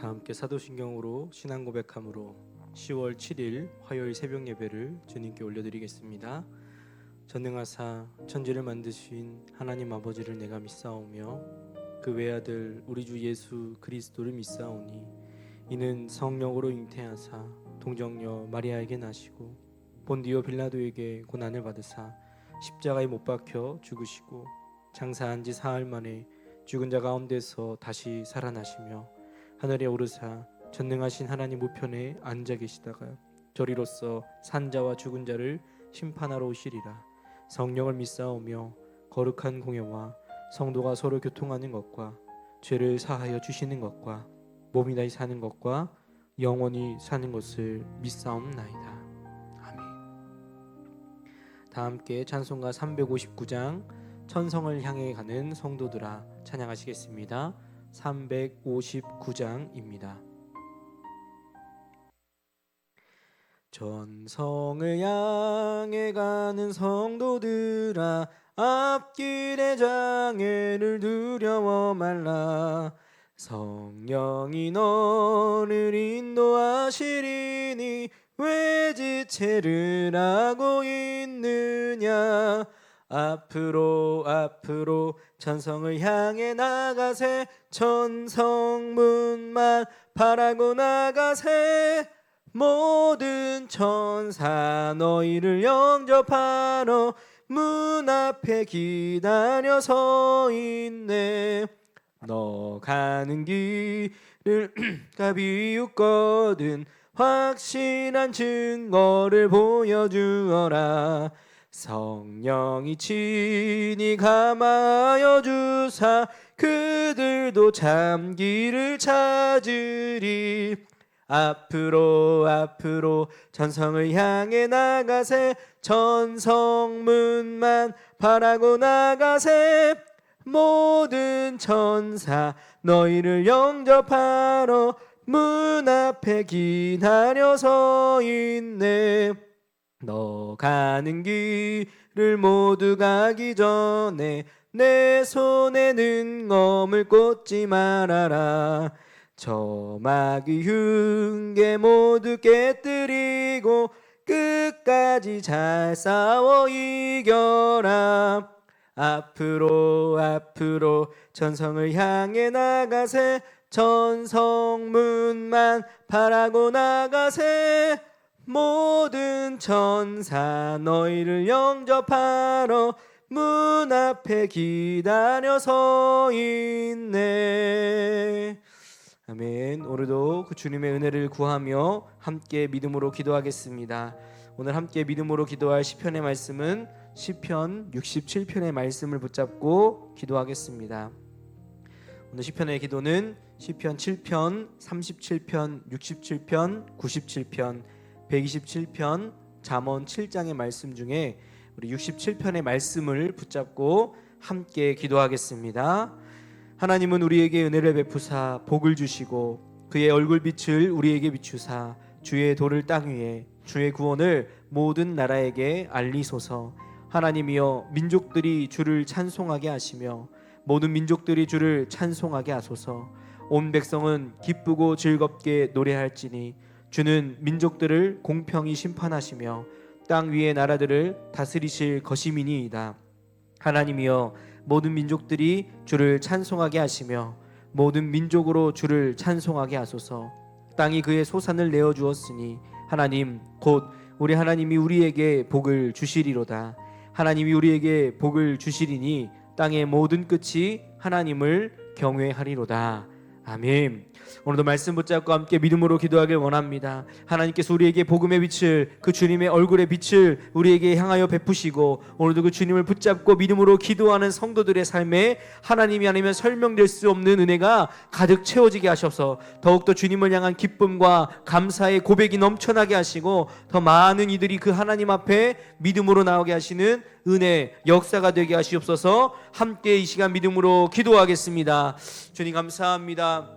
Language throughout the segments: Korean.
다 함께 사도신경으로 신앙 고백함으로 10월 7일 화요일 새벽 예배를 주님께 올려드리겠습니다. 전능하사 천지를 만드신 하나님 아버지를 내가 믿사오며 그 외아들 우리 주 예수 그리스도를 믿사오니 이는 성령으로 잉태하사 동정녀 마리아에게 나시고 본디오 빌라도에게 고난을 받으사 십자가에 못 박혀 죽으시고 장사한 지 사흘 만에 죽은 자 가운데서 다시 살아나시며 하늘에 오르사 전능하신 하나님 우편에 앉아 계시다가 저리로서 산자와 죽은 자를 심판하러 오시리라. 성령을 믿사오며 거룩한 공예와 성도가 서로 교통하는 것과 죄를 사하여 주시는 것과 몸이 다시 사는 것과 영원히 사는 것을 믿사옵나이다. 아멘. 다 함께 찬송가 359장 천성을 향해 가는 성도들아 찬양하시겠습니다. 359장입니다. 천성을 향해 가는 성도들아 앞길의 장애를 두려워 말라. 성령이 너를 인도하시리니 왜 지체를 하고 있느냐. 앞으로 천성을 향해 나가세. 천성문만 바라고 나가세. 모든 천사 너희를 영접하러 문 앞에 기다려 서 있네. 너 가는 길을 비웃거든 확실한 증거를 보여주어라. 성령이 친히 감하여 주사 그들도 참기를 찾으리. 앞으로 천성을 향해 나가세. 천성문만 바라고 나가세. 모든 천사 너희를 영접하러 문 앞에 기다려 서 있네. 너 가는 길을 모두 가기 전에 내 손에는 검을 꽂지 말아라. 저 마귀 흉계 모두 깨뜨리고 끝까지 잘 싸워 이겨라. 앞으로 천성을 향해 나가세. 천성문만 바라고 나가세. 모든 천사 너희를 영접하러 문 앞에 기다려 서 있네. 아멘. 오늘도 그 주님의 은혜를 구하며 함께 믿음으로 기도하겠습니다. 오늘 함께 믿음으로 기도할 시편의 말씀은 시편 67편의 말씀을 붙잡고 기도하겠습니다. 오늘 시편의 기도는 시편 7편, 37편, 67편, 97편, 127편, 잠언 7장의 말씀 중에 우리 67편의 말씀을 붙잡고 함께 기도하겠습니다. 하나님은 우리에게 은혜를 베푸사 복을 주시고 그의 얼굴빛을 우리에게 비추사 주의 도를 땅 위에 주의 구원을 모든 나라에게 알리소서. 하나님이여 민족들이 주를 찬송하게 하시며 모든 민족들이 주를 찬송하게 하소서. 온 백성은 기쁘고 즐겁게 노래할지니 주는 민족들을 공평히 심판하시며 땅 위의 나라들을 다스리실 것임이니이다. 하나님이여 모든 민족들이 주를 찬송하게 하시며 모든 민족으로 주를 찬송하게 하소서. 땅이 그의 소산을 내어 주었으니 하나님 곧 우리 하나님이 우리에게 복을 주시리로다. 하나님이 우리에게 복을 주시리니 땅의 모든 끝이 하나님을 경외하리로다. 아멘. 오늘도 말씀 붙잡고 함께 믿음으로 기도하길 원합니다. 하나님께서 우리에게 복음의 빛을 그 주님의 얼굴의 빛을 우리에게 향하여 베푸시고 오늘도 그 주님을 붙잡고 믿음으로 기도하는 성도들의 삶에 하나님이 아니면 설명될 수 없는 은혜가 가득 채워지게 하셔서 더욱더 주님을 향한 기쁨과 감사의 고백이 넘쳐나게 하시고 더 많은 이들이 그 하나님 앞에 믿음으로 나오게 하시는 은혜 역사가 되게 하시옵소서. 함께 이 시간 믿음으로 기도하겠습니다. 주님 감사합니다.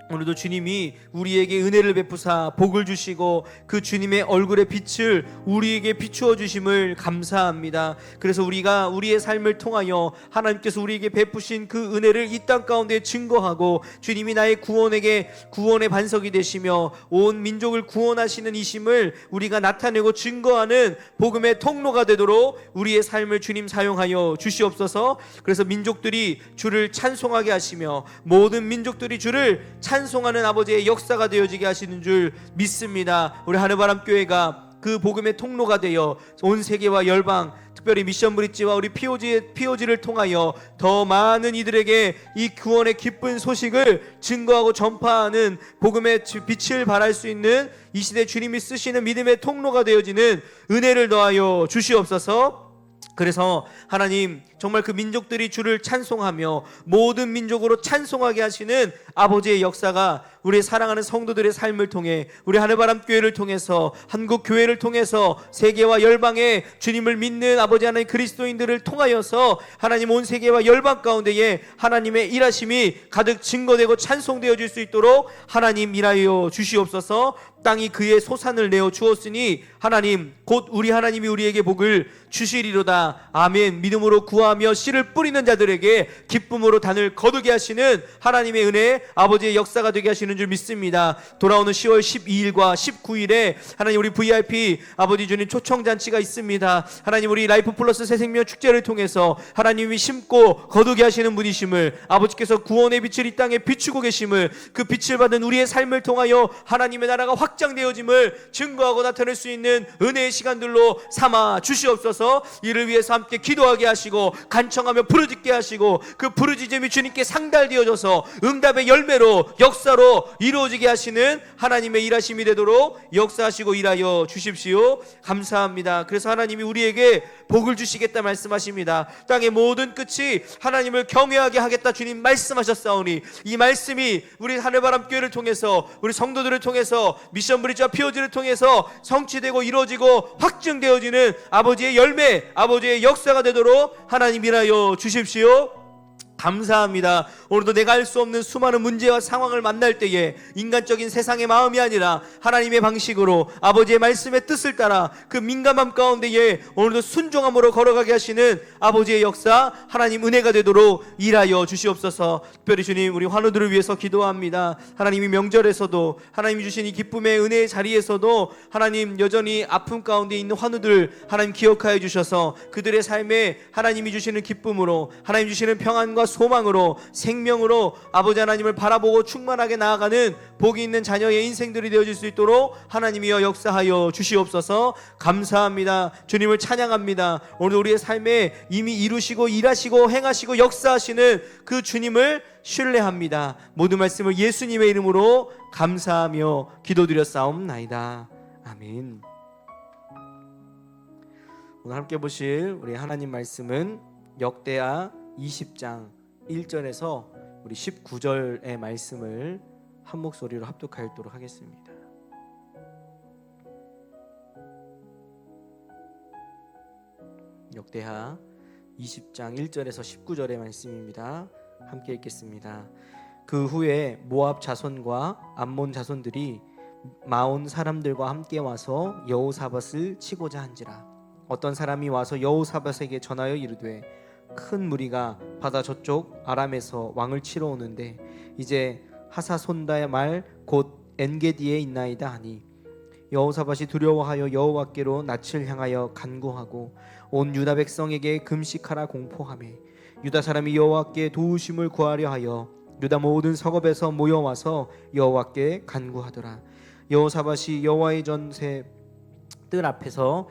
오늘도 주님이 우리에게 은혜를 베푸사 복을 주시고 그 주님의 얼굴의 빛을 우리에게 비추어 주심을 감사합니다. 그래서 우리가 우리의 삶을 통하여 하나님께서 우리에게 베푸신 그 은혜를 이 땅 가운데 증거하고 주님이 나의 구원의 반석이 되시며 온 민족을 구원하시는 이심을 우리가 나타내고 증거하는 복음의 통로가 되도록 우리의 삶을 주님 사용하여 주시옵소서. 그래서 민족들이 주를 찬송하게 하시며 모든 민족들이 주를 찬송하는 아버지의 역사가 되어지게 하시는 줄 믿습니다. 우리 하늘바람교회가 그 복음의 통로가 되어 온 세계와 열방, 특별히 미션 브릿지와 우리 POG를 통하여 더 많은 이들에게 이 구원의 기쁜 소식을 증거하고 전파하는 복음의 빛을 발할 수 있는 이 시대 주님이 쓰시는 믿음의 통로가 되어지는 은혜를 더하여 주시옵소서. 그래서 하나님, 정말 그 민족들이 주를 찬송하며 모든 민족으로 찬송하게 하시는 아버지의 역사가 우리의 사랑하는 성도들의 삶을 통해, 우리 하늘바람교회를 통해서, 한국교회를 통해서 세계와 열방에 주님을 믿는 아버지 하나님 그리스도인들을 통하여서 하나님 온 세계와 열방 가운데에 하나님의 일하심이 가득 증거되고 찬송되어 질 수 있도록 하나님 일하여 주시옵소서. 땅이 그의 소산을 내어 주었으니 하나님 곧 우리 하나님이 우리에게 복을 주시리로다. 아멘. 믿음으로 구하며 씨를 뿌리는 자들에게 기쁨으로 단을 거두게 하시는 하나님의 은혜, 아버지의 역사가 되게 하시는 줄 믿습니다. 돌아오는 10월 12일과 19일에 하나님 우리 VIP 아버지 주님 초청잔치가 있습니다. 하나님 우리 라이프 플러스 새생명 축제를 통해서 하나님이 심고 거두게 하시는 분이심을, 아버지께서 구원의 빛을 이 땅에 비추고 계심을, 그 빛을 받은 우리의 삶을 통하여 하나님의 나라가 확장되어짐을 증거하고 나타낼 수 있는 은혜의 시간들로 삼아 주시옵소서. 이를 위해서 함께 기도하게 하시고 간청하며 부르짖게 하시고 그 부르짖음이 주님께 상달되어져서 응답의 열매로 역사로 이루어지게 하시는 하나님의 일하심이 되도록 역사하시고 일하여 주십시오. 감사합니다. 그래서 하나님이 우리에게 복을 주시겠다 말씀하십니다. 땅의 모든 끝이 하나님을 경외하게 하겠다 주님 말씀하셨사오니 이 말씀이 우리 하늘바람교회를 통해서, 우리 성도들을 통해서, 미션 브릿지와 POG를 통해서 성취되고 이루어지고 확증되어지는 아버지의 열매, 아버지의 역사가 되도록 하나님 일하여 주십시오. 감사합니다. 오늘도 내가 알 수 없는 수많은 문제와 상황을 만날 때에 인간적인 세상의 마음이 아니라 하나님의 방식으로 아버지의 말씀의 뜻을 따라 그 민감함 가운데에 오늘도 순종함으로 걸어가게 하시는 아버지의 역사, 하나님 은혜가 되도록 일하여 주시옵소서. 특별히 주님 우리 환우들을 위해서 기도합니다. 하나님이 명절에서도, 하나님이 주신 이 기쁨의 은혜의 자리에서도 하나님 여전히 아픔 가운데 있는 환우들 하나님 기억하여 주셔서 그들의 삶에 하나님이 주시는 기쁨으로, 하나님 주시는 평안과 소망으로, 생명으로 아버지 하나님을 바라보고 충만하게 나아가는 복이 있는 자녀의 인생들이 되어질 수 있도록 하나님이여 역사하여 주시옵소서. 감사합니다. 주님을 찬양합니다. 오늘 우리의 삶에 이미 이루시고 일하시고 행하시고 역사하시는 그 주님을 신뢰합니다. 모든 말씀을 예수님의 이름으로 감사하며 기도드렸사옵나이다. 아멘. 오늘 함께 보실 우리 하나님 말씀은 역대하 20장 1절에서 우리 19절의 말씀을 한 목소리로 합독하도록 하겠습니다. 역대하 20장 1절에서 19절의 말씀입니다. 함께 읽겠습니다. 그 후에 모압 자손과 암몬 자손들이 마온 사람들과 함께 와서 여호사밧을 치고자 한지라. 어떤 사람이 와서 여호사밧에게 전하여 이르되 큰 무리가 바다 저쪽 아람에서 왕을 치러 오는데 이제 하사손다의 말 곧 엔게디에 있나이다 하니 여호사밧이 두려워하여 여호와께로 낯을 향하여 간구하고 온 유다 백성에게 금식하라 공포하며 유다 사람이 여호와께 도우심을 구하려 하여 유다 모든 성읍에서 모여와서 여호와께 간구하더라. 여호사밧이 여호와의 전세 뜰 앞에서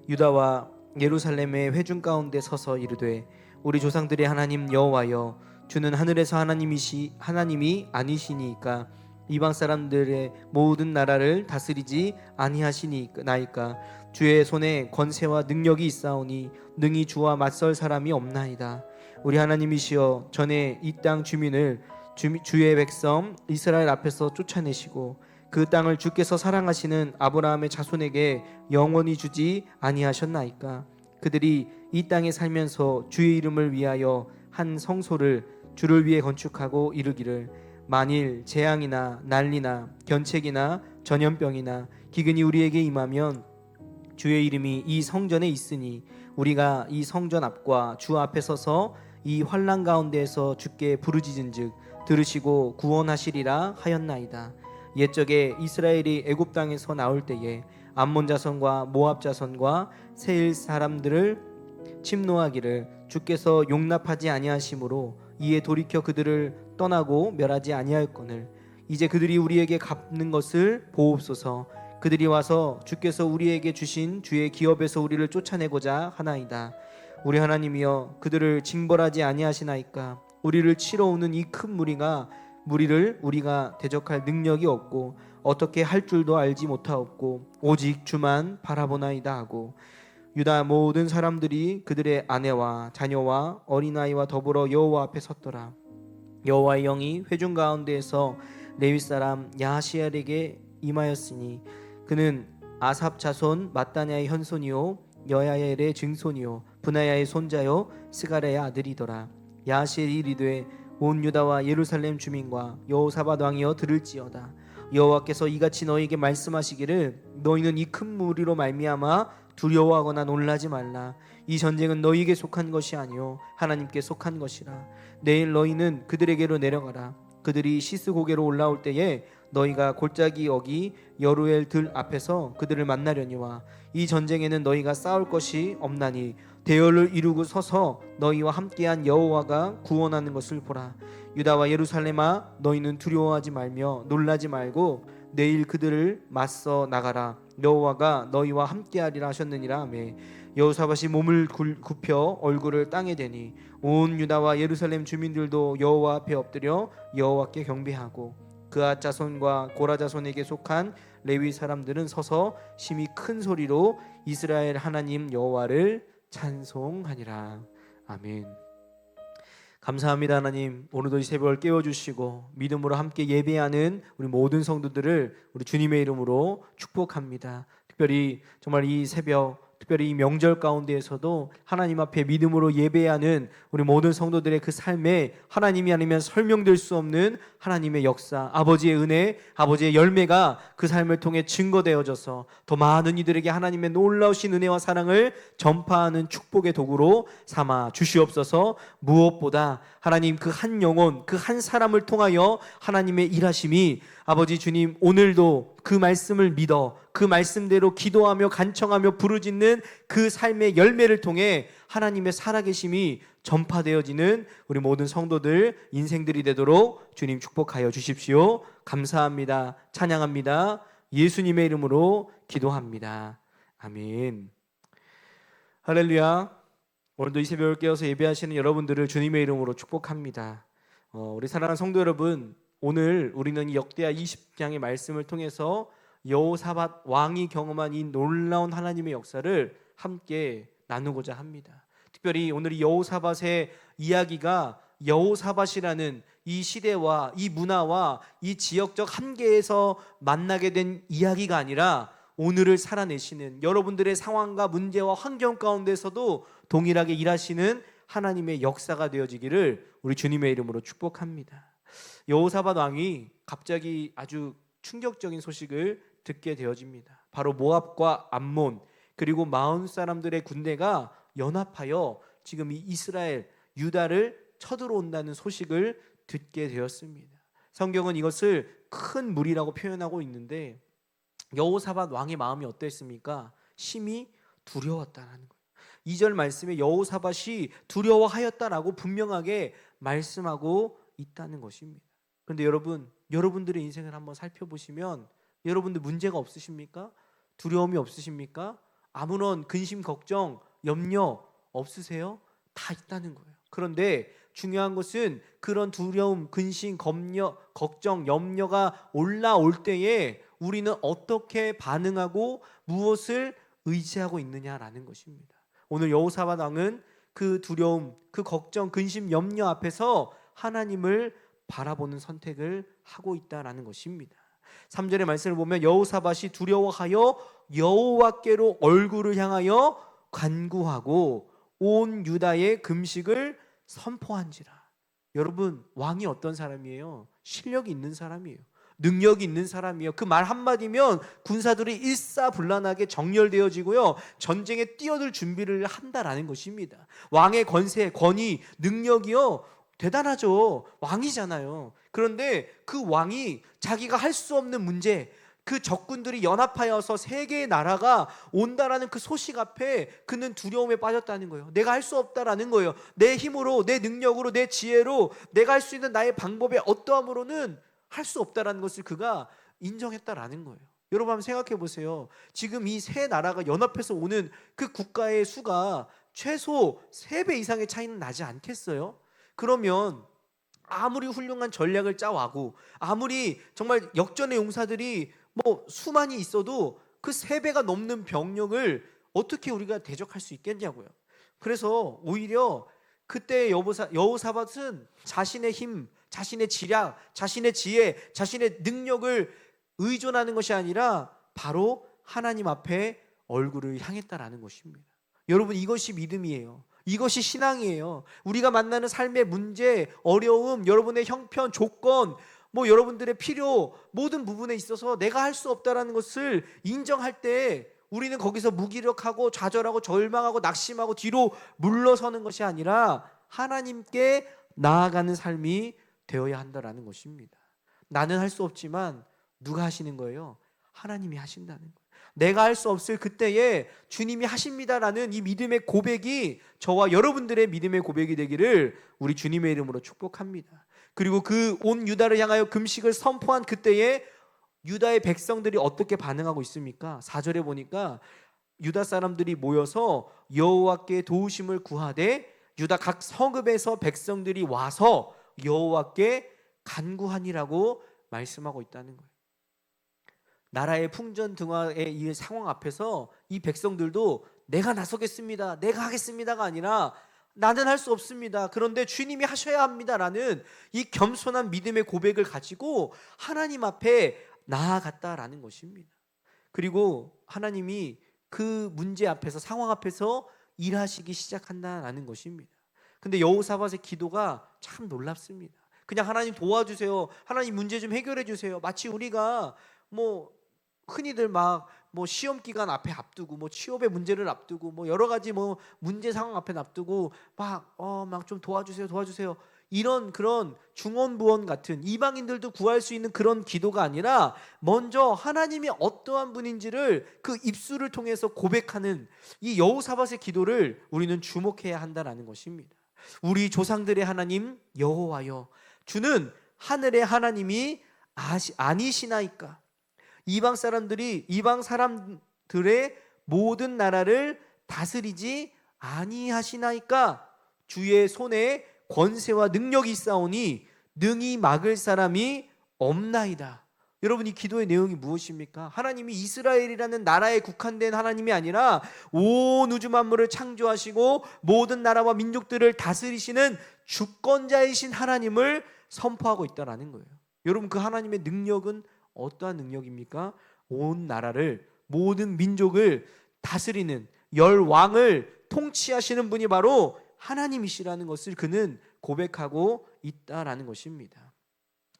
유다와 예루살렘의 회중 가운데 서서 이르되 우리 조상들의 하나님 여호와여, 주는 하늘에서 하나님이 아니시니까 이방 사람들의 모든 나라를 다스리지 아니하시니나이까. 주의 손에 권세와 능력이 있사오니 능히 주와 맞설 사람이 없나이다. 우리 하나님이시여, 전에 이 땅 주민을 주의 백성 이스라엘 앞에서 쫓아내시고 그 땅을 주께서 사랑하시는 아브라함의 자손에게 영원히 주지 아니하셨나이까. 그들이 이 땅에 살면서 주의 이름을 위하여 한 성소를 주를 위해 건축하고 이르기를 만일 재앙이나 난리나 견책이나 전염병이나 기근이 우리에게 임하면 주의 이름이 이 성전에 있으니 우리가 이 성전 앞과 주 앞에 서서 이 환난 가운데에서 주께 부르짖은즉 들으시고 구원하시리라 하였나이다. 옛적에 이스라엘이 애굽 땅에서 나올 때에 암몬 자손과 모압 자손과 세일 사람들을 침노하기를 주께서 용납하지 아니하심으로 이에 돌이켜 그들을 떠나고 멸하지 아니하였거늘 이제 그들이 우리에게 갚는 것을 보옵소서. 그들이 와서 주께서 우리에게 주신 주의 기업에서 우리를 쫓아내고자 하나이다. 우리 하나님이여 그들을 징벌하지 아니하시나이까. 우리를 치러 오는 이 큰 무리를 우리가 대적할 능력이 없고 어떻게 할 줄도 알지 못하옵고 오직 주만 바라보나이다 하고 유다 모든 사람들이 그들의 아내와 자녀와 어린아이와 더불어 여호와 앞에 섰더라. 여호와의 영이 회중 가운데에서 레위 사람 야하시엘에게 임하였으니 그는 아삽 자손 마따냐의 현손이요 여야엘의 증손이요 분하야의 손자요 스가랴의 아들이더라. 야하시엘이 이르되 온 유다와 예루살렘 주민과 여호사밧 왕이여 들을지어다. 여호와께서 이같이 너희에게 말씀하시기를 너희는 이 큰 무리로 말미암아 두려워하거나 놀라지 말라. 이 전쟁은 너희에게 속한 것이 아니요 하나님께 속한 것이라. 내일 너희는 그들에게로 내려가라. 그들이 시스고개로 올라올 때에 너희가 골짜기 어기 여루엘 들 앞에서 그들을 만나려니와 이 전쟁에는 너희가 싸울 것이 없나니 대열을 이루고 서서 너희와 함께한 여호와가 구원하는 것을 보라. 유다와 예루살렘아 너희는 두려워하지 말며 놀라지 말고 내일 그들을 맞서 나가라. 여호와가 너희와 함께하리라 하셨느니라. 아멘. 여호사밧이 몸을 굽혀 얼굴을 땅에 대니 온 유다와 예루살렘 주민들도 여호와 앞에 엎드려 여호와께 경배하고 그앗 자손과 고라 자손에게 속한 레위 사람들은 서서 심히 큰 소리로 이스라엘 하나님 여호와를 찬송하니라. 아멘. 감사합니다. 하나님, 오늘도 이 새벽을 깨워주시고 믿음으로 함께 예배하는 우리 모든 성도들을 우리 주님의 이름으로 축복합니다. 특별히 정말 이 새벽, 특별히 이 명절 가운데에서도 하나님 앞에 믿음으로 예배하는 우리 모든 성도들의 그 삶에 하나님이 아니면 설명될 수 없는 하나님의 역사, 아버지의 은혜, 아버지의 열매가 그 삶을 통해 증거되어져서 더 많은 이들에게 하나님의 놀라우신 은혜와 사랑을 전파하는 축복의 도구로 삼아 주시옵소서. 무엇보다 하나님 그 한 영혼, 그 한 사람을 통하여 하나님의 일하심이 아버지 주님 오늘도 그 말씀을 믿어 그 말씀대로 기도하며 간청하며 부르짖는 그 삶의 열매를 통해 하나님의 살아계심이 전파되어지는 우리 모든 성도들 인생들이 되도록 주님 축복하여 주십시오. 감사합니다. 찬양합니다. 예수님의 이름으로 기도합니다. 아멘. 할렐루야. 오늘도 이 새벽을 깨어서 예배하시는 여러분들을 주님의 이름으로 축복합니다. 우리 사랑하는 성도 여러분, 오늘 우리는 이 역대하 20장의 말씀을 통해서 여호사밧 왕이 경험한 이 놀라운 하나님의 역사를 함께 나누고자 합니다. 특별히 오늘 이 여호사밧의 이야기가 여호사밧이라는 이 시대와 이 문화와 이 지역적 한계에서 만나게 된 이야기가 아니라 오늘을 살아내시는 여러분들의 상황과 문제와 환경 가운데서도 동일하게 일하시는 하나님의 역사가 되어지기를 우리 주님의 이름으로 축복합니다. 여호사밧 왕이 갑자기 아주 충격적인 소식을 듣게 되어집니다. 바로 모압과 암몬 그리고 마온 사람들의 군대가 연합하여 지금 이 이스라엘 유다를 쳐들어온다는 소식을 듣게 되었습니다. 성경은 이것을 큰 무리라고 표현하고 있는데 여호사밧 왕의 마음이 어땠습니까? 심히 두려웠다는 거예요. 2절 말씀에 여호사밧이 두려워하였다라고 분명하게 말씀하고 있다는 것입니다. 그런데 여러분들의 인생을 한번 살펴보시면 여러분들 문제가 없으십니까? 두려움이 없으십니까? 아무런 근심, 걱정, 염려 없으세요? 다 있다는 거예요. 그런데 중요한 것은 그런 두려움, 근심, 걱정, 염려가 올라올 때에 우리는 어떻게 반응하고 무엇을 의지하고 있느냐라는 것입니다. 오늘 여호사밧 왕은 그 두려움, 그 걱정, 근심, 염려 앞에서 하나님을 바라보는 선택을 하고 있다라는 것입니다. 3절의 말씀을 보면 여호사밧이 두려워하여 여호와께로 얼굴을 향하여 간구하고 온 유다의 금식을 선포한지라. 여러분, 왕이 어떤 사람이에요? 실력이 있는 사람이에요. 능력이 있는 사람이에요. 그 말 한마디면 군사들이 일사불란하게 정렬되어지고요, 전쟁에 뛰어들 준비를 한다라는 것입니다. 왕의 권세, 권위, 능력이요 대단하죠. 왕이잖아요. 그런데 그 왕이 자기가 할 수 없는 문제, 그 적군들이 연합하여서 세 개의 나라가 온다라는 그 소식 앞에 그는 두려움에 빠졌다는 거예요. 내가 할 수 없다라는 거예요. 내 힘으로, 내 능력으로, 내 지혜로, 내가 할 수 있는 나의 방법에 어떠함으로는 할 수 없다라는 것을 그가 인정했다라는 거예요. 여러분 한번 생각해 보세요. 지금 이 세 나라가 연합해서 오는 그 국가의 수가 최소 3배 이상의 차이는 나지 않겠어요? 그러면 아무리 훌륭한 전략을 짜와고 아무리 정말 역전의 용사들이 뭐 수만이 있어도 그 3배가 넘는 병력을 어떻게 우리가 대적할 수 있겠냐고요. 그래서 오히려 그때 여호사밧은 자신의 힘, 자신의 지략, 자신의 지혜, 자신의 능력을 의존하는 것이 아니라 바로 하나님 앞에 얼굴을 향했다라는 것입니다. 여러분, 이것이 믿음이에요. 이것이 신앙이에요. 우리가 만나는 삶의 문제, 어려움, 여러분의 형편, 조건, 뭐 여러분들의 필요, 모든 부분에 있어서 내가 할 수 없다라는 것을 인정할 때 우리는 거기서 무기력하고 좌절하고 절망하고 낙심하고 뒤로 물러서는 것이 아니라 하나님께 나아가는 삶이 되어야 한다라는 것입니다. 나는 할 수 없지만 누가 하시는 거예요? 하나님이 하신다는 거예요. 내가 할 수 없을 그때에 주님이 하십니다라는 이 믿음의 고백이 저와 여러분들의 믿음의 고백이 되기를 우리 주님의 이름으로 축복합니다. 그리고 그 온 유다를 향하여 금식을 선포한 그때에 유다의 백성들이 어떻게 반응하고 있습니까? 4절에 보니까 유다 사람들이 모여서 여호와께 도우심을 구하되 유다 각 성읍에서 백성들이 와서 여호와께 간구하니라고 말씀하고 있다는 거예요. 나라의 풍전등화의 이 상황 앞에서 이 백성들도 내가 나서겠습니다, 내가 하겠습니다가 아니라 나는 할 수 없습니다, 그런데 주님이 하셔야 합니다라는 이 겸손한 믿음의 고백을 가지고 하나님 앞에 나아갔다라는 것입니다. 그리고 하나님이 그 문제 앞에서, 상황 앞에서 일하시기 시작한다라는 것입니다. 근데 여호사밧의 기도가 참 놀랍습니다. 그냥 하나님 도와주세요, 하나님 문제 좀 해결해 주세요, 마치 우리가 뭐 흔히들 막 뭐 시험 기간 앞에 앞두고 뭐 취업의 문제를 앞두고 뭐 여러 가지 뭐 문제 상황 앞에 앞두고 막 좀 도와주세요 이런 그런 중언부언 같은 이방인들도 구할 수 있는 그런 기도가 아니라 먼저 하나님이 어떠한 분인지를 그 입술을 통해서 고백하는 이 여호사밧의 기도를 우리는 주목해야 한다는 것입니다. 우리 조상들의 하나님 여호와여, 주는 하늘의 하나님이 아니시나이까? 이방 사람들의 모든 나라를 다스리지 아니하시나이까? 주의 손에 권세와 능력이 있사오니 능히 막을 사람이 없나이다. 여러분, 이 기도의 내용이 무엇입니까? 하나님이 이스라엘이라는 나라에 국한된 하나님이 아니라 온 우주 만물을 창조하시고 모든 나라와 민족들을 다스리시는 주권자이신 하나님을 선포하고 있다는 거예요. 여러분, 그 하나님의 능력은 어떠한 능력입니까? 온 나라를, 모든 민족을 다스리는, 열 왕을 통치하시는 분이 바로 하나님이시라는 것을 그는 고백하고 있다라는 것입니다.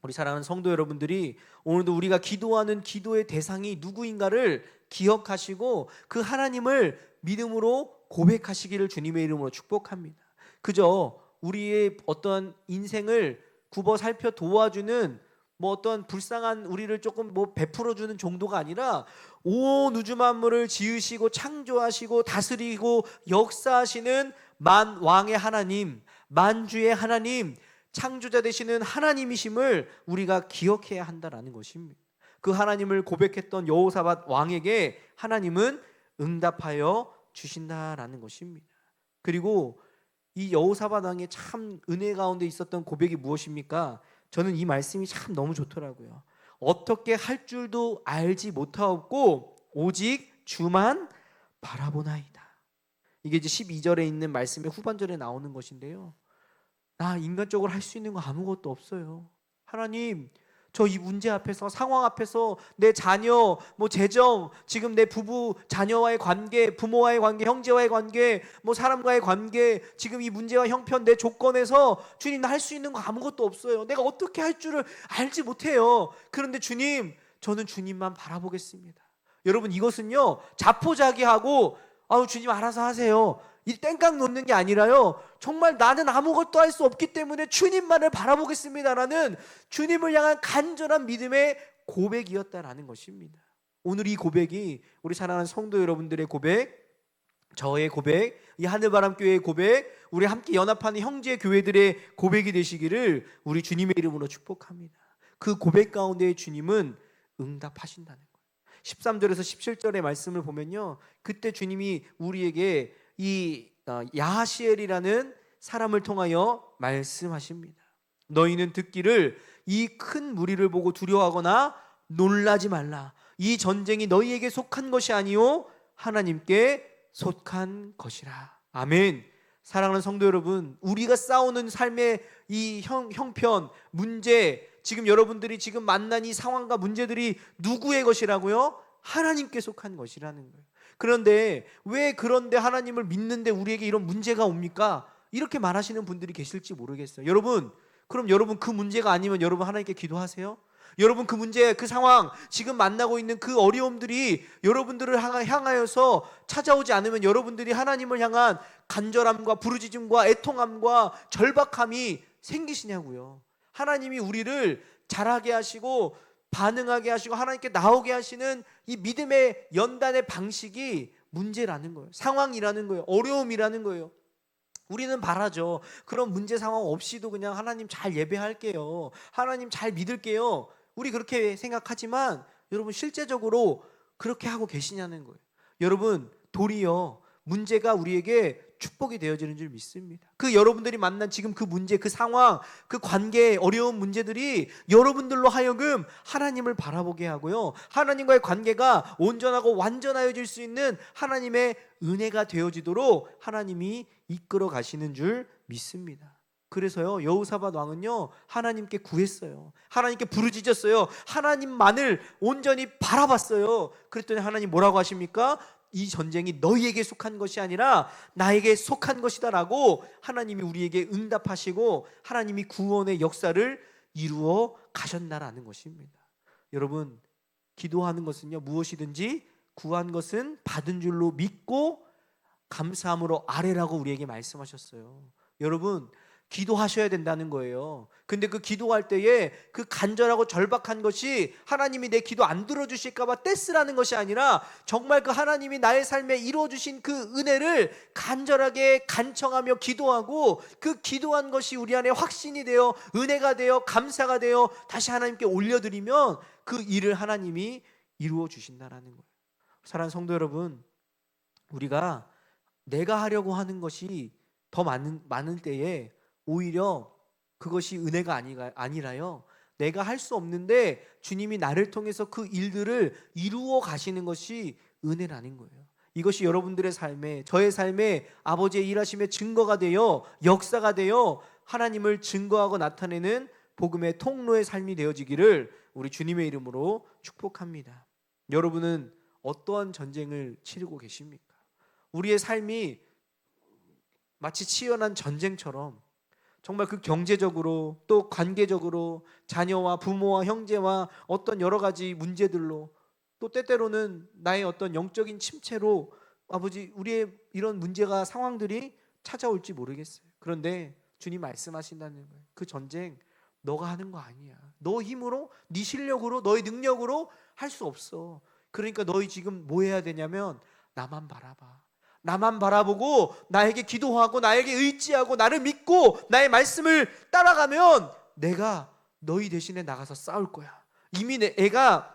우리 사랑하는 성도 여러분들이 오늘도 우리가 기도하는 기도의 대상이 누구인가를 기억하시고 그 하나님을 믿음으로 고백하시기를 주님의 이름으로 축복합니다. 그저 우리의 어떤 인생을 굽어 살펴 도와주는 뭐 어떤 불쌍한 우리를 조금 뭐 베풀어주는 정도가 아니라 온 우주 만물을 지으시고 창조하시고 다스리고 역사하시는 만왕의 하나님, 만주의 하나님, 창조자 되시는 하나님이심을 우리가 기억해야 한다는 것입니다. 그 하나님을 고백했던 여호사밧 왕에게 하나님은 응답하여 주신다라는 것입니다. 그리고 이 여호사밧 왕의 참 은혜 가운데 있었던 고백이 무엇입니까? 저는 이 말씀이 참 너무 좋더라고요. 어떻게 할 줄도 알지 못하옵고 오직 주만 바라보나이다. 이게 이제 12절에 있는 말씀의 후반절에 나오는 것인데요, 나 인간적으로 할 수 있는 거 아무것도 없어요. 하나님, 저 이 문제 앞에서, 상황 앞에서 내 자녀, 재정, 지금 내 부부 자녀와의 관계, 부모와의 관계, 형제와의 관계, 사람과의 관계, 지금 이 문제와 형편, 내 조건에서 주님, 나 할 수 있는 거 아무것도 없어요. 내가 어떻게 할 줄을 알지 못해요. 그런데 주님, 저는 주님만 바라보겠습니다. 여러분, 이것은요 자포자기하고 주님 알아서 하세요, 이 땡깡 놓는 게 아니라요, 정말 나는 아무것도 할 수 없기 때문에 주님만을 바라보겠습니다라는 주님을 향한 간절한 믿음의 고백이었다라는 것입니다. 오늘 이 고백이 우리 사랑하는 성도 여러분들의 고백, 저의 고백, 이 하늘바람교회의 고백, 우리 함께 연합하는 형제 교회들의 고백이 되시기를 우리 주님의 이름으로 축복합니다. 그 고백 가운데 주님은 응답하신다는 거예요. 13절에서 17절의 말씀을 보면요, 그때 주님이 우리에게 이 야하시엘이라는 사람을 통하여 말씀하십니다. 너희는 듣기를 이 큰 무리를 보고 두려워하거나 놀라지 말라. 이 전쟁이 너희에게 속한 것이 아니요 하나님께 속한 것이라. 아멘. 사랑하는 성도 여러분, 우리가 싸우는 삶의 이 형편, 문제, 지금 여러분들이 지금 만난 이 상황과 문제들이 누구의 것이라고요? 하나님께 속한 것이라는 거예요. 그런데 왜 그런데 하나님을 믿는데 우리에게 이런 문제가 옵니까? 이렇게 말하시는 분들이 계실지 모르겠어요. 여러분, 그럼 여러분 그 문제가 아니면 여러분 하나님께 기도하세요? 여러분 그 문제, 그 상황, 지금 만나고 있는 그 어려움들이 여러분들을 향하여서 찾아오지 않으면 여러분들이 하나님을 향한 간절함과 부르짖음과 애통함과 절박함이 생기시냐고요. 하나님이 우리를 자라게 하시고 반응하게 하시고 하나님께 나오게 하시는 이 믿음의 연단의 방식이 문제라는 거예요. 상황이라는 거예요. 어려움이라는 거예요. 우리는 바라죠. 그런 문제 상황 없이도 그냥 하나님 잘 예배할게요, 하나님 잘 믿을게요, 우리 그렇게 생각하지만 여러분 실제적으로 그렇게 하고 계시냐는 거예요. 여러분, 도리어 문제가 우리에게 축복이 되어지는 줄 믿습니다. 그 여러분들이 만난 지금 그 문제, 그 상황, 그 관계의 어려운 문제들이 여러분들로 하여금 하나님을 바라보게 하고요, 하나님과의 관계가 온전하고 완전하여질 수 있는 하나님의 은혜가 되어지도록 하나님이 이끌어 가시는 줄 믿습니다. 그래서요, 여호사밧 왕은요 하나님께 구했어요. 하나님께 부르짖었어요. 하나님만을 온전히 바라봤어요. 그랬더니 하나님 뭐라고 하십니까? 이 전쟁이 너희에게 속한 것이 아니라 나에게 속한 것이다 라고 하나님이 우리에게 응답하시고 하나님이 구원의 역사를 이루어 가셨다라는 것입니다. 여러분, 기도하는 것은요, 무엇이든지 구한 것은 받은 줄로 믿고 감사함으로 아뢰라고 우리에게 말씀하셨어요. 여러분, 기도하셔야 된다는 거예요. 근데 그 기도할 때에 그 간절하고 절박한 것이 하나님이 내 기도 안 들어주실까 봐 떼쓰라는 것이 아니라 정말 그 하나님이 나의 삶에 이루어주신 그 은혜를 간절하게 간청하며 기도하고 그 기도한 것이 우리 안에 확신이 되어 은혜가 되어 감사가 되어 다시 하나님께 올려드리면 그 일을 하나님이 이루어 주신다라는 거예요. 사랑하는 성도 여러분, 우리가 내가 하려고 하는 것이 더 많을 때에 오히려 그것이 은혜가 아니라요, 내가 할 수 없는데 주님이 나를 통해서 그 일들을 이루어 가시는 것이 은혜라는 거예요. 이것이 여러분들의 삶에, 저의 삶에 아버지의 일하심의 증거가 되어 역사가 되어 하나님을 증거하고 나타내는 복음의 통로의 삶이 되어지기를 우리 주님의 이름으로 축복합니다. 여러분은 어떠한 전쟁을 치르고 계십니까? 우리의 삶이 마치 치열한 전쟁처럼 정말 그 경제적으로 또 관계적으로 자녀와 부모와 형제와 어떤 여러 가지 문제들로 또 때때로는 나의 어떤 영적인 침체로 아버지 우리의 이런 문제가 상황들이 찾아올지 모르겠어요. 그런데 주님 말씀하신다는 거예요. 그 전쟁 너가 하는 거 아니야. 너 힘으로, 네 실력으로, 너의 능력으로 할 수 없어. 그러니까 너희 지금 뭐 해야 되냐면 나만 바라봐. 나만 바라보고 나에게 기도하고 나에게 의지하고 나를 믿고 나의 말씀을 따라가면 내가 너희 대신에 나가서 싸울 거야. 이미 내가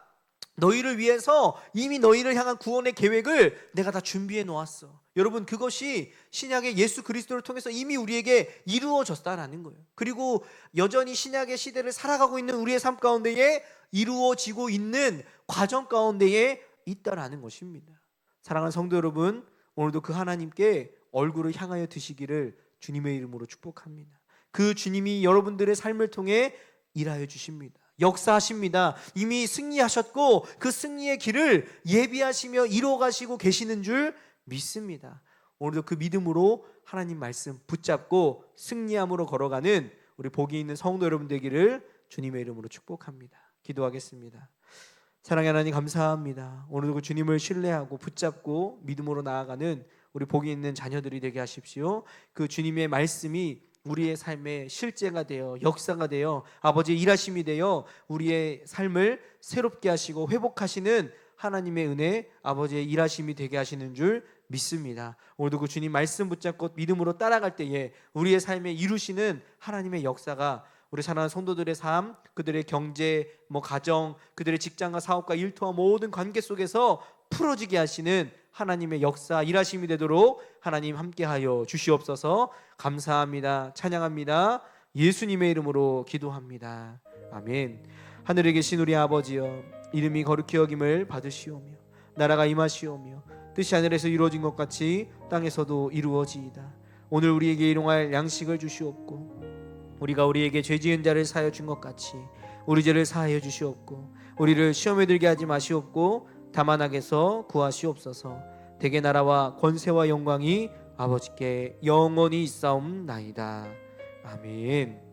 너희를 위해서 이미 너희를 향한 구원의 계획을 내가 다 준비해 놓았어. 여러분, 그것이 신약의 예수 그리스도를 통해서 이미 우리에게 이루어졌다라는 거예요. 그리고 여전히 신약의 시대를 살아가고 있는 우리의 삶 가운데에 이루어지고 있는 과정 가운데에 있다라는 것입니다. 사랑하는 성도 여러분, 오늘도 그 하나님께 얼굴을 향하여 드시기를 주님의 이름으로 축복합니다. 그 주님이 여러분들의 삶을 통해 일하여 주십니다. 역사하십니다. 이미 승리하셨고 그 승리의 길을 예비하시며 이루어가시고 계시는 줄 믿습니다. 오늘도 그 믿음으로 하나님 말씀 붙잡고 승리함으로 걸어가는 우리 복이 있는 성도 여러분 되기를 주님의 이름으로 축복합니다. 기도하겠습니다. 사랑의 하나님 감사합니다. 오늘도 그 주님을 신뢰하고 붙잡고 믿음으로 나아가는 우리 복이 있는 자녀들이 되게 하십시오. 그 주님의 말씀이 우리의 삶의 실제가 되어 역사가 되어 아버지의 일하심이 되어 우리의 삶을 새롭게 하시고 회복하시는 하나님의 은혜, 아버지의 일하심이 되게 하시는 줄 믿습니다. 오늘도 그 주님 말씀 붙잡고 믿음으로 따라갈 때에 우리의 삶에 이루시는 하나님의 역사가 우리 사랑하는 성도들의 삶, 그들의 경제, 가정, 그들의 직장과 사업과 일터와 모든 관계 속에서 풀어지게 하시는 하나님의 역사, 일하심이 되도록 하나님 함께하여 주시옵소서. 감사합니다. 찬양합니다. 예수님의 이름으로 기도합니다. 아멘. 하늘에 계신 우리 아버지여, 이름이 거룩히 여김을 받으시오며 나라가 임하시오며 뜻이 하늘에서 이루어진 것 같이 땅에서도 이루어지이다. 오늘 우리에게 일용할 양식을 주시옵고 우리가 우리에게 죄 지은 자를 사하여 준 것 같이 우리 죄를 사하여 주시옵고 우리를 시험에 들게 하지 마시옵고 다만 악에서 구하시옵소서. 대개 나라와 권세와 영광이 아버지께 영원히 있사옵나이다. 아멘.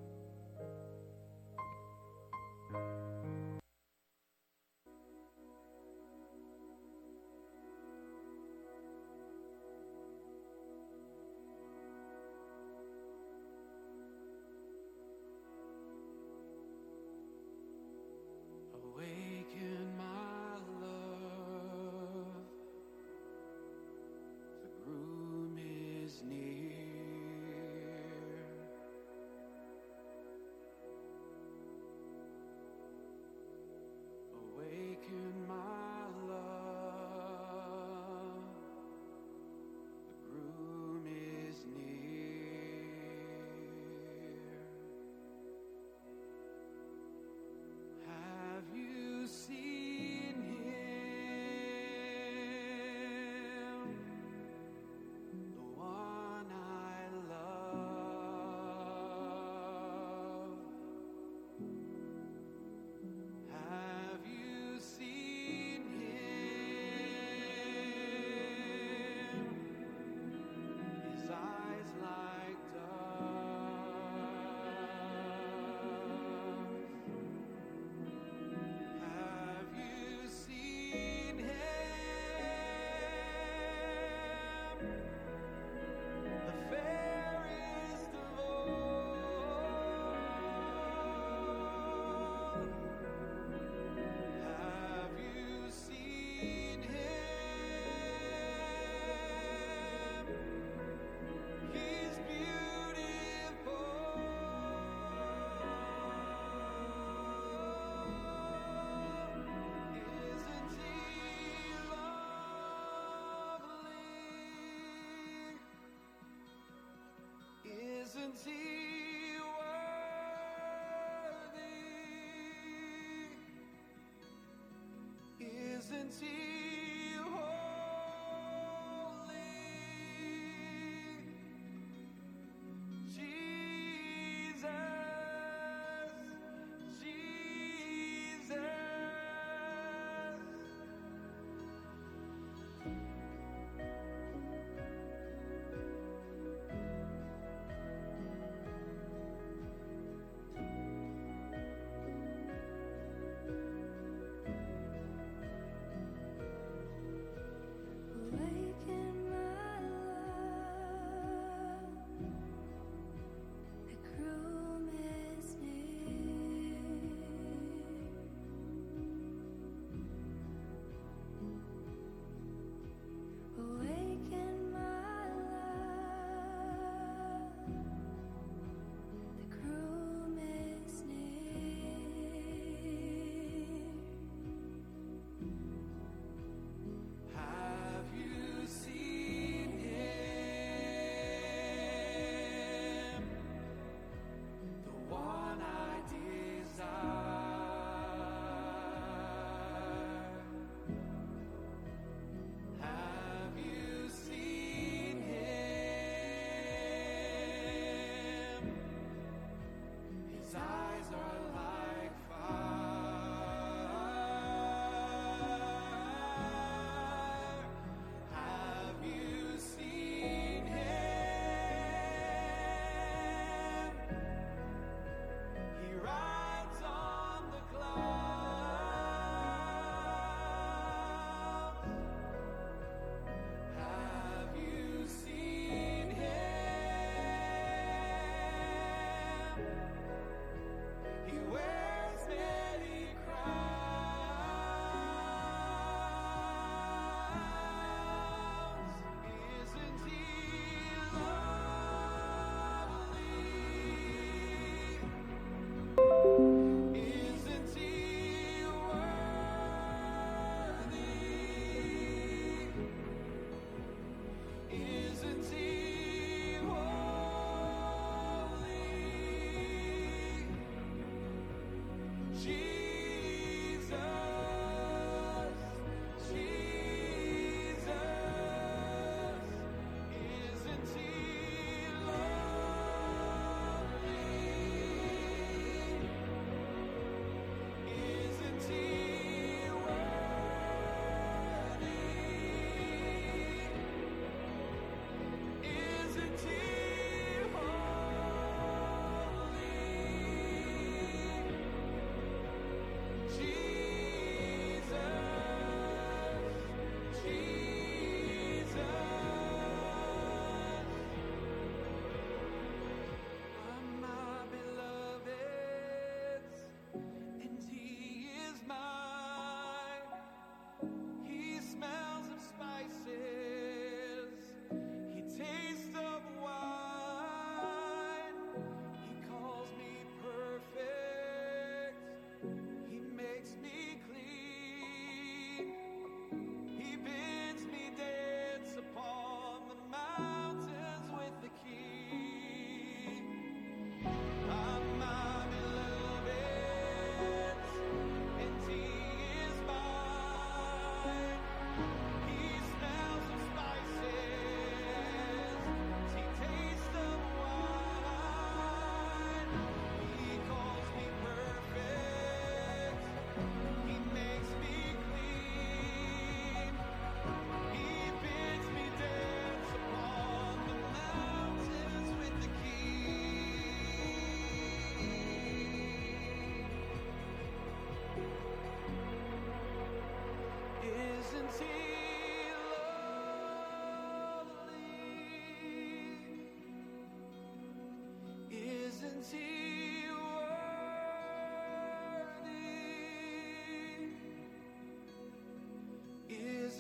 Awaken my love, the groom is near. Awaken my love, the groom is near. Have you seen him, the one I love? Have you seen him? His eyes like doves. Have you seen him, the fairest of all? Have you seen him? He's beautiful. Isn't he lovely? Isn't he worthy? Isn't he holy? Jesus, Jesus.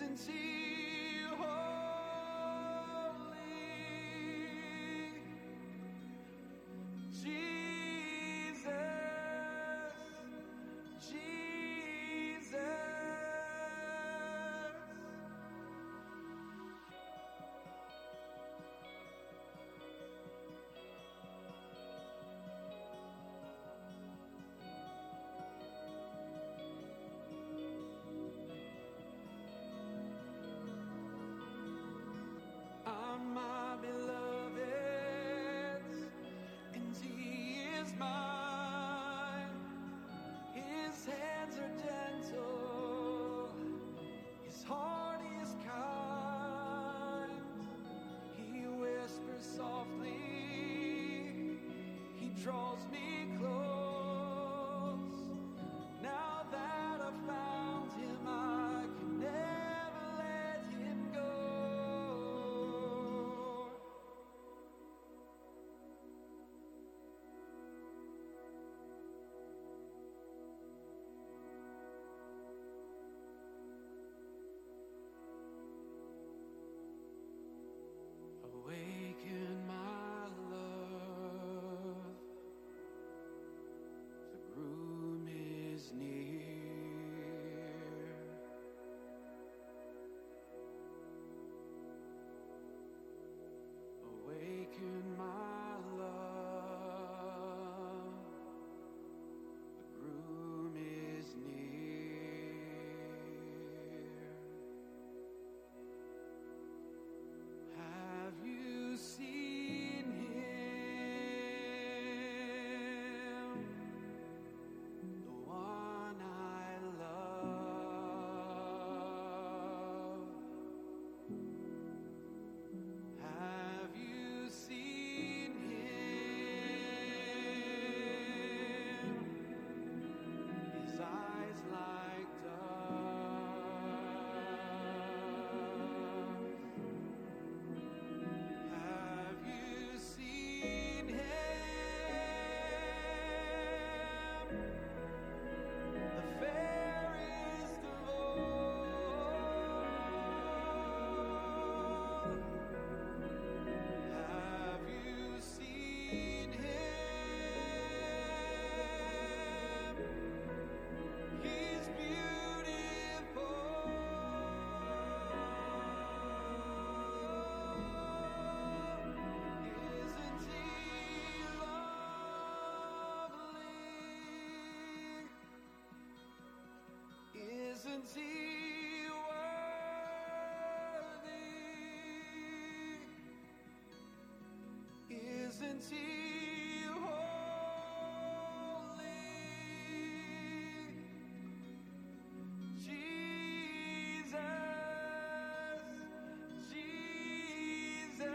Isn't he holy? Jesus, Jesus. I'm my beloved's, and he is mine. His hands are gentle, his heart is kind. He whispers softly, he draws me close. Now that I've found him, I can never let him go. Awaken my love, the groom is near. Awaken my love, the groom is near. Have you seen him, the one I love? Have you seen him? His eyes like doves. Have you seen him, the fairest of all? Have you seen him? He's beautiful. Isn't he lovely? Isn't he worthy? Isn't he holy? Jesus, Jesus.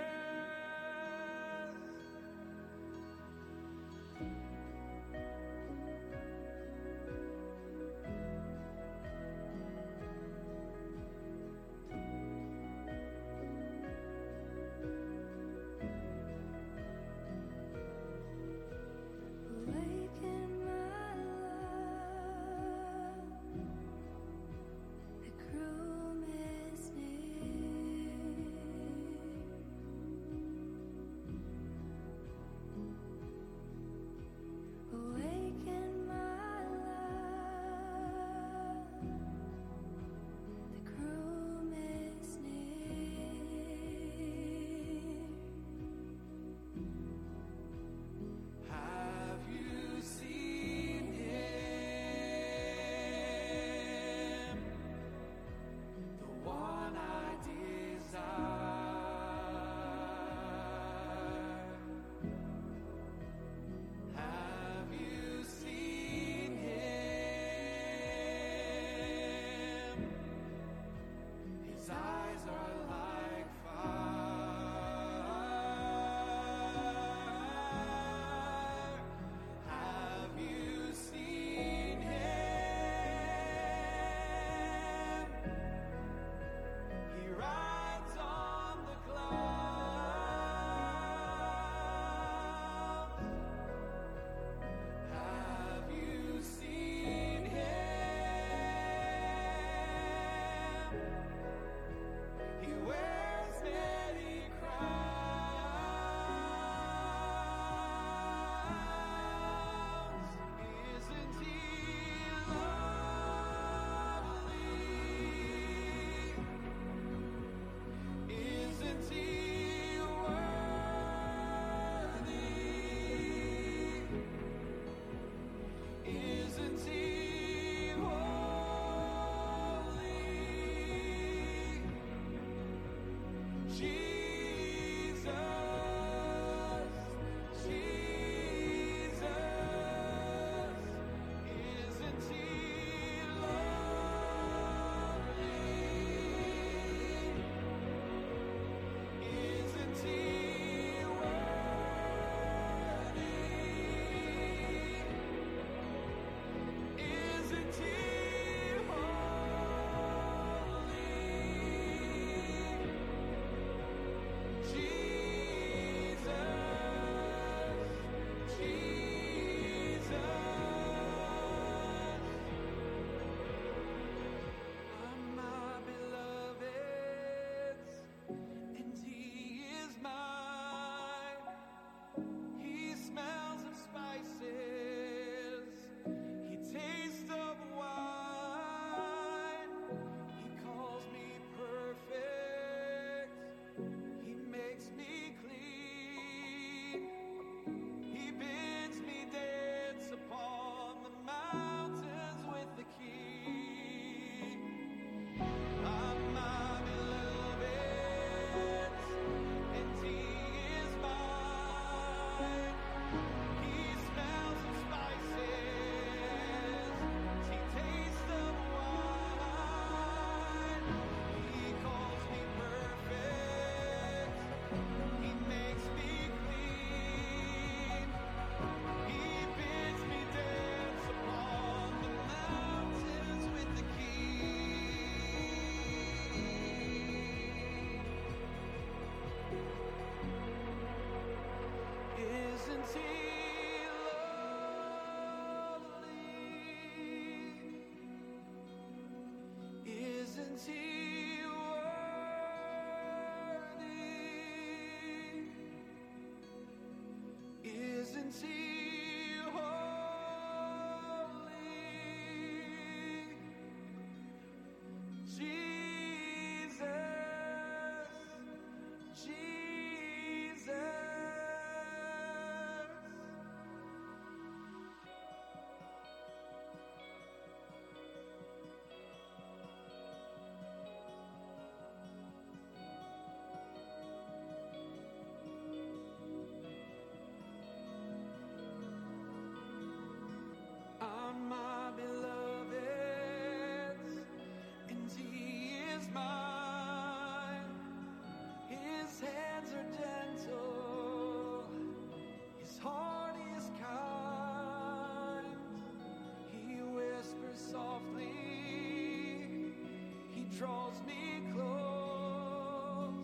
draws me close.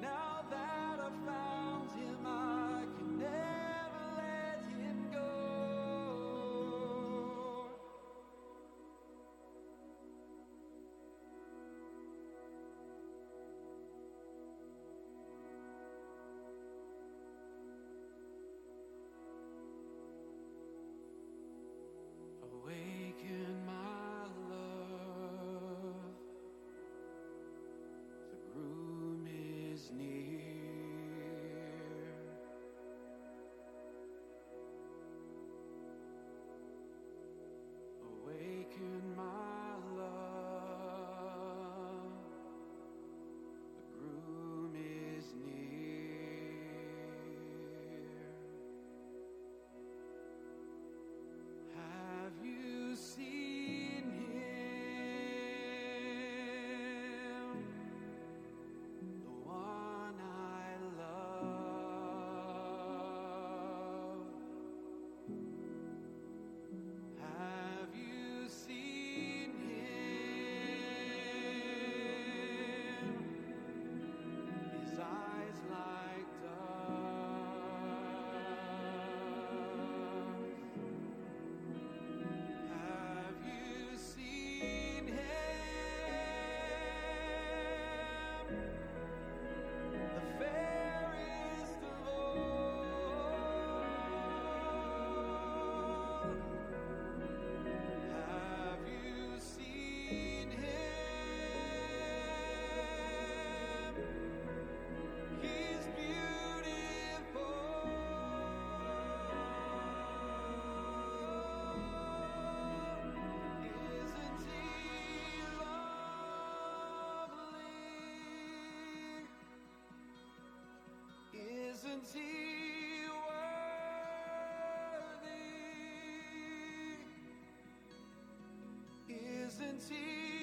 Now that I've found him, I can never let him go. Awaken my love, the groom is near. Awaken my love, the groom is near. Have you seen him, the one I love? Have you seen him? His eyes like doves. Have you seen him, the fairest of all? Have you seen him? He's beautiful. Isn't he lovely? Isn't he worthy? Isn't he